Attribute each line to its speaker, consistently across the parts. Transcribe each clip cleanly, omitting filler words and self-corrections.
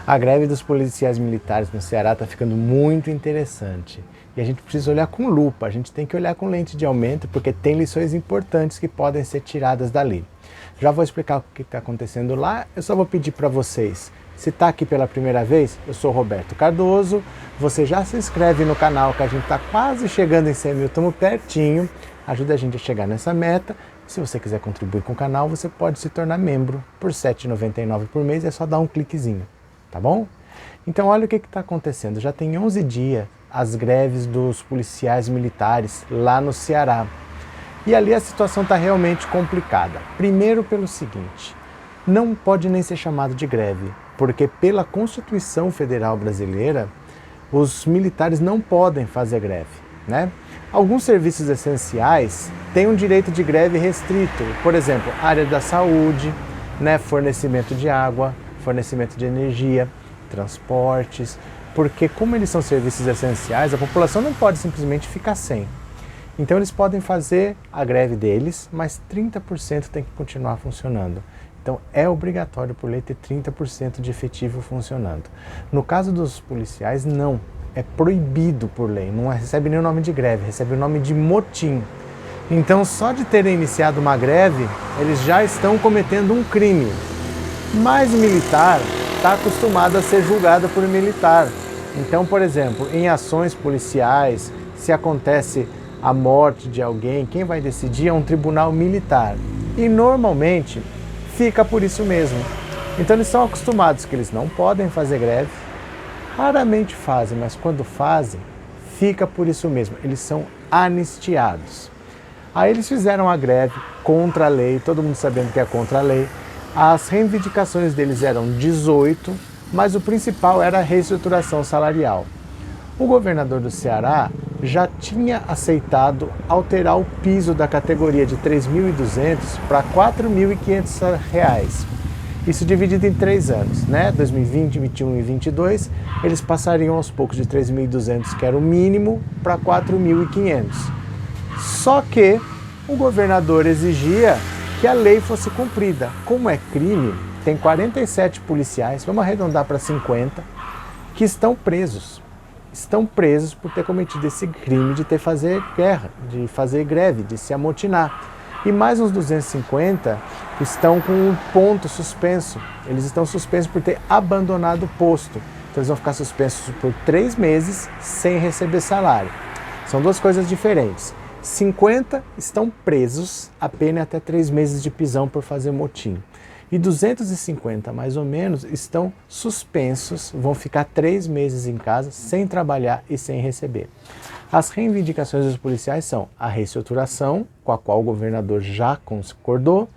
Speaker 1: A greve dos policiais militares no Ceará está ficando muito interessante. E a gente precisa olhar com lupa, a gente tem que olhar com lente de aumento, porque tem lições importantes que podem ser tiradas dali. Já vou explicar o que está acontecendo lá, eu só vou pedir para vocês. Se está aqui pela primeira vez, eu sou Roberto Cardoso, você já se inscreve no canal que a gente está quase chegando em 100 mil, estamos pertinho, ajuda a gente a chegar nessa meta. Se você quiser contribuir com o canal, você pode se tornar membro por R$ 7,99 por mês, é só dar um cliquezinho, tá bom? Então olha o que está acontecendo, já tem 11 dias as greves dos policiais militares lá no Ceará. E ali a situação está realmente complicada. Primeiro pelo seguinte, não pode nem ser chamado de greve, porque pela Constituição Federal Brasileira, os militares não podem fazer greve, né? Alguns serviços essenciais têm um direito de greve restrito, por exemplo, área da saúde, né, fornecimento de água, fornecimento de energia, transportes, porque como eles são serviços essenciais, a população não pode simplesmente ficar sem. Então eles podem fazer a greve deles, mas 30% tem que continuar funcionando. Então é obrigatório por lei ter 30% de efetivo funcionando. No caso dos policiais, não. É proibido por lei, não recebe nem o nome de greve, recebe o nome de motim. Então só de terem iniciado uma greve, eles já estão cometendo um crime. Mas militar está acostumado a ser julgado por militar. Então, por exemplo, em ações policiais, se acontece a morte de alguém, quem vai decidir é um tribunal militar. E normalmente fica por isso mesmo. Então eles são acostumados que eles não podem fazer greve, raramente fazem, mas quando fazem, fica por isso mesmo. Eles são anistiados. Aí eles fizeram a greve contra a lei, todo mundo sabendo que é contra a lei. As reivindicações deles eram 18, mas o principal era a reestruturação salarial. O governador do Ceará já tinha aceitado alterar o piso da categoria de R$ 3.200 para R$ 4.500. Isso dividido em 3 anos, né? 2020, 2021 e 2022, eles passariam aos poucos de 3.200, que era o mínimo, para 4.500. Só que o governador exigia que a lei fosse cumprida. Como é crime, tem 47 policiais, vamos arredondar para 50, que estão presos. Estão presos por ter cometido esse crime de fazer guerra, de fazer greve, de se amotinar. E mais uns 250 estão com um ponto suspenso. Eles estão suspensos por ter abandonado o posto. Então eles vão ficar suspensos por 3 meses sem receber salário. São duas coisas diferentes. 50 estão presos, a pena é até 3 meses de prisão por fazer motim. E 250, mais ou menos, estão suspensos, vão ficar 3 meses em casa, sem trabalhar e sem receber. As reivindicações dos policiais são a reestruturação, com a qual o governador já concordou,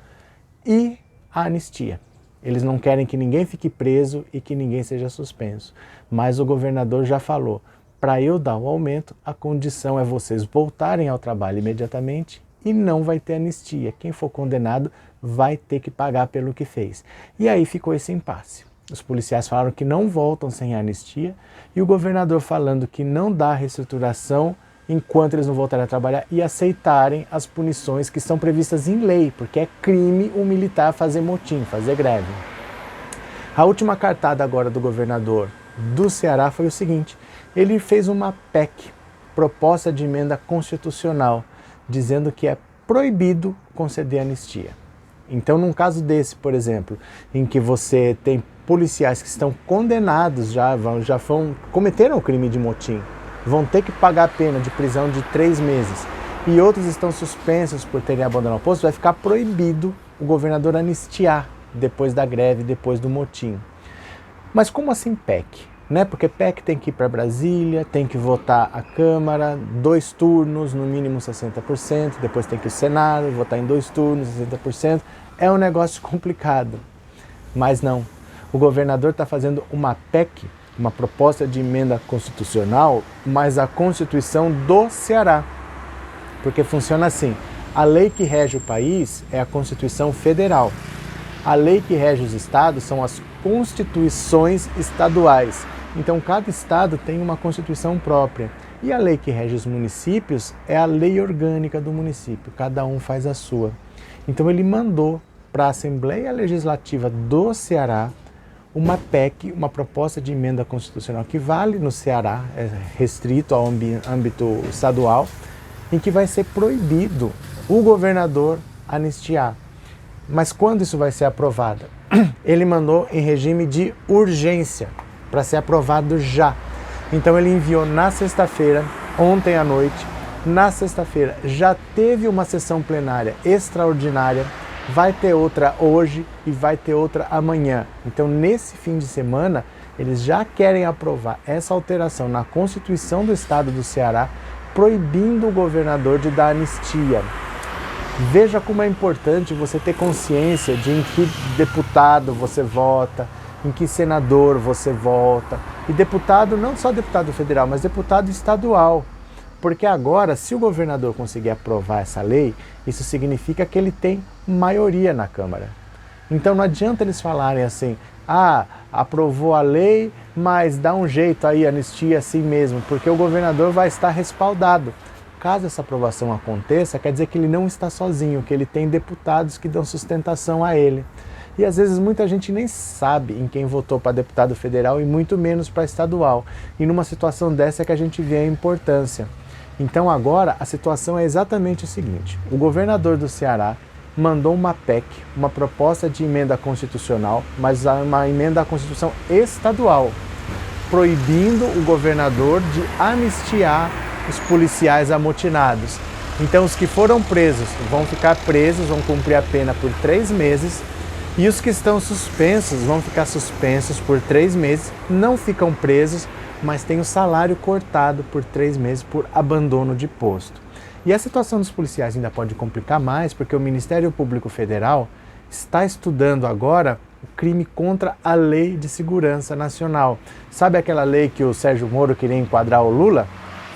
Speaker 1: e a anistia. Eles não querem que ninguém fique preso e que ninguém seja suspenso. Mas o governador já falou, para eu dar o aumento, a condição é vocês voltarem ao trabalho imediatamente e não vai ter anistia. Quem for condenado vai ter que pagar pelo que fez. E aí ficou esse impasse. Os policiais falaram que não voltam sem anistia e o governador falando que não dá reestruturação enquanto eles não voltarem a trabalhar e aceitarem as punições que são previstas em lei, porque é crime um militar fazer motim, fazer greve. A última cartada agora do governador do Ceará foi o seguinte, ele fez uma PEC, proposta de emenda constitucional, dizendo que é proibido conceder anistia. Então, num caso desse, por exemplo, em que você tem policiais que estão condenados, cometeram o crime de motim, vão ter que pagar a pena de prisão de 3 meses, e outros estão suspensos por terem abandonado o posto, vai ficar proibido o governador anistiar depois da greve, depois do motim. Mas como assim PEC? Né? Porque PEC tem que ir para Brasília, tem que votar a Câmara, 2 turnos, no mínimo 60%, depois tem que ir ao Senado, votar em 2 turnos, 60%. É um negócio complicado. Mas não. O governador está fazendo uma PEC, uma proposta de emenda constitucional, mas a Constituição do Ceará. Porque funciona assim, a lei que rege o país é a Constituição Federal. A lei que rege os estados são as constituições estaduais. Então, cada estado tem uma constituição própria. E a lei que rege os municípios é a lei orgânica do município. Cada um faz a sua. Então, ele mandou para a Assembleia Legislativa do Ceará uma PEC, uma proposta de emenda constitucional que vale no Ceará, é restrito ao âmbito estadual, em que vai ser proibido o governador anistiar. Mas quando isso vai ser aprovado? Ele mandou em regime de urgência, para ser aprovado já. Então ele enviou na sexta-feira, ontem à noite. Na sexta-feira já teve uma sessão plenária extraordinária, vai ter outra hoje e vai ter outra amanhã. Então nesse fim de semana eles já querem aprovar essa alteração na Constituição do Estado do Ceará, proibindo o governador de dar anistia. Veja como é importante você ter consciência de em que deputado você vota, em que senador você vota. E deputado, não só deputado federal, mas deputado estadual. Porque agora, se o governador conseguir aprovar essa lei, isso significa que ele tem maioria na Câmara. Então não adianta eles falarem assim, aprovou a lei, mas dá um jeito aí, anistia assim mesmo, porque o governador vai estar respaldado. Caso essa aprovação aconteça, quer dizer que ele não está sozinho, que ele tem deputados que dão sustentação a ele. E às vezes muita gente nem sabe em quem votou para deputado federal e muito menos para estadual. E numa situação dessa é que a gente vê a importância. Então agora a situação é exatamente o seguinte: o governador do Ceará mandou uma PEC, uma proposta de emenda constitucional, mas uma emenda à Constituição estadual, proibindo o governador de anistiar os policiais amotinados. Então os que foram presos vão ficar presos, vão cumprir a pena por 3 meses, e os que estão suspensos vão ficar suspensos por 3 meses, não ficam presos, mas têm o salário cortado por 3 meses por abandono de posto. E a situação dos policiais ainda pode complicar mais, porque o Ministério Público Federal está estudando agora o crime contra a Lei de Segurança Nacional. Sabe aquela lei que o Sérgio Moro queria enquadrar o Lula?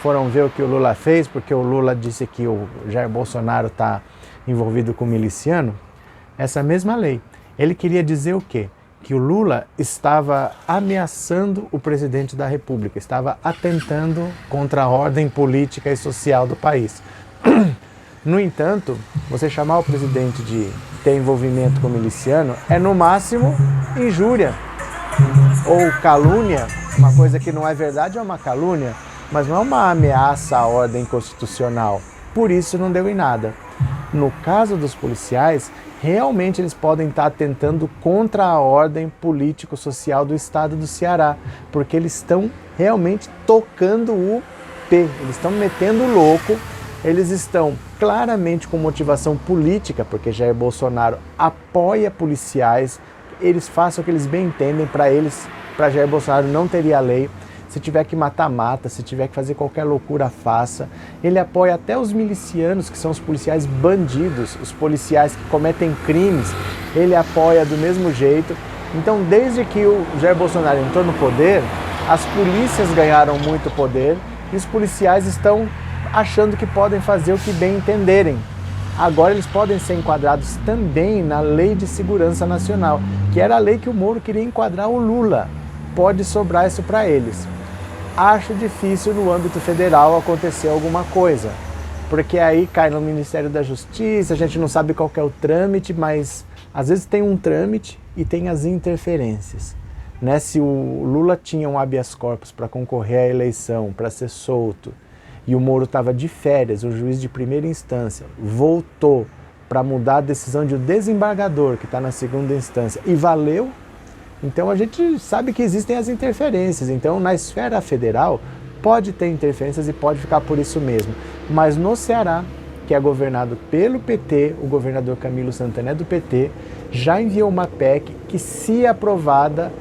Speaker 1: Foram ver o que o Lula fez, porque o Lula disse que o Jair Bolsonaro está envolvido com miliciano? Essa mesma lei. Ele queria dizer o quê? Que o Lula estava ameaçando o presidente da República, estava atentando contra a ordem política e social do país. No entanto, você chamar o presidente de ter envolvimento com miliciano é no máximo injúria ou calúnia. Uma coisa que não é verdade é uma calúnia, mas não é uma ameaça à ordem constitucional. Por isso não deu em nada. No caso dos policiais, realmente eles podem estar atentando contra a ordem político-social do estado do Ceará, porque eles estão realmente tocando o pé, eles estão metendo o louco, eles estão claramente com motivação política, porque Jair Bolsonaro apoia policiais, eles façam o que eles bem entendem, para Jair Bolsonaro não teria lei. Se tiver que matar, mata. Se tiver que fazer qualquer loucura, faça. Ele apoia até os milicianos, que são os policiais bandidos, os policiais que cometem crimes. Ele apoia do mesmo jeito. Então, desde que o Jair Bolsonaro entrou no poder, as polícias ganharam muito poder e os policiais estão achando que podem fazer o que bem entenderem. Agora eles podem ser enquadrados também na Lei de Segurança Nacional, que era a lei que o Moro queria enquadrar o Lula. Pode sobrar isso para eles. Acho difícil no âmbito federal acontecer alguma coisa, porque aí cai no Ministério da Justiça, a gente não sabe qual que é o trâmite, mas às vezes tem um trâmite e tem as interferências. Né? Se o Lula tinha um habeas corpus para concorrer à eleição, para ser solto, e o Moro estava de férias, o juiz de primeira instância voltou para mudar a decisão de um desembargador que está na segunda instância e valeu. Então a gente sabe que existem as interferências, então na esfera federal pode ter interferências e pode ficar por isso mesmo. Mas no Ceará, que é governado pelo PT, o governador Camilo Santana é do PT, já enviou uma PEC que, se aprovada,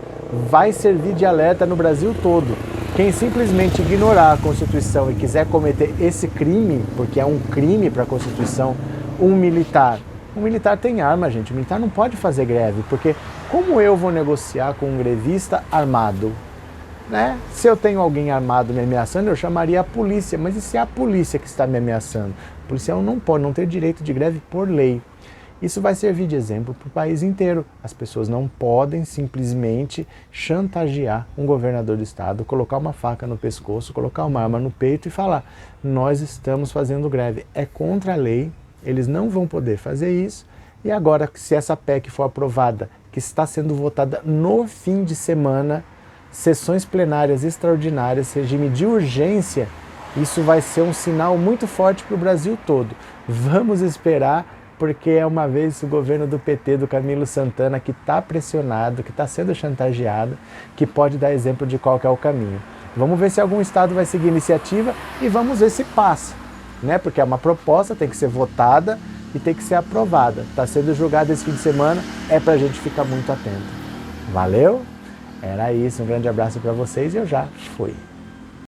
Speaker 1: vai servir de alerta no Brasil todo. Quem simplesmente ignorar a Constituição e quiser cometer esse crime, porque é um crime para a Constituição, um militar tem arma, gente. O militar não pode fazer greve, porque como eu vou negociar com um grevista armado? Né? Se eu tenho alguém armado me ameaçando, eu chamaria a polícia. Mas e se é a polícia que está me ameaçando? O policial não pode, não ter direito de greve por lei. Isso vai servir de exemplo para o país inteiro. As pessoas não podem simplesmente chantagear um governador do estado, colocar uma faca no pescoço, colocar uma arma no peito e falar: nós estamos fazendo greve. É contra a lei. Eles não vão poder fazer isso, e agora, se essa PEC for aprovada, que está sendo votada no fim de semana, sessões plenárias extraordinárias, regime de urgência, isso vai ser um sinal muito forte para o Brasil todo. Vamos esperar, porque é uma vez o governo do PT, do Camilo Santana, que está pressionado, que está sendo chantageado, que pode dar exemplo de qual que é o caminho. Vamos ver se algum estado vai seguir a iniciativa e vamos ver se passa, né? Porque é uma proposta, tem que ser votada e tem que ser aprovada. Está sendo julgada esse fim de semana, é para a gente ficar muito atento. Valeu? Era isso, um grande abraço para vocês e eu já fui.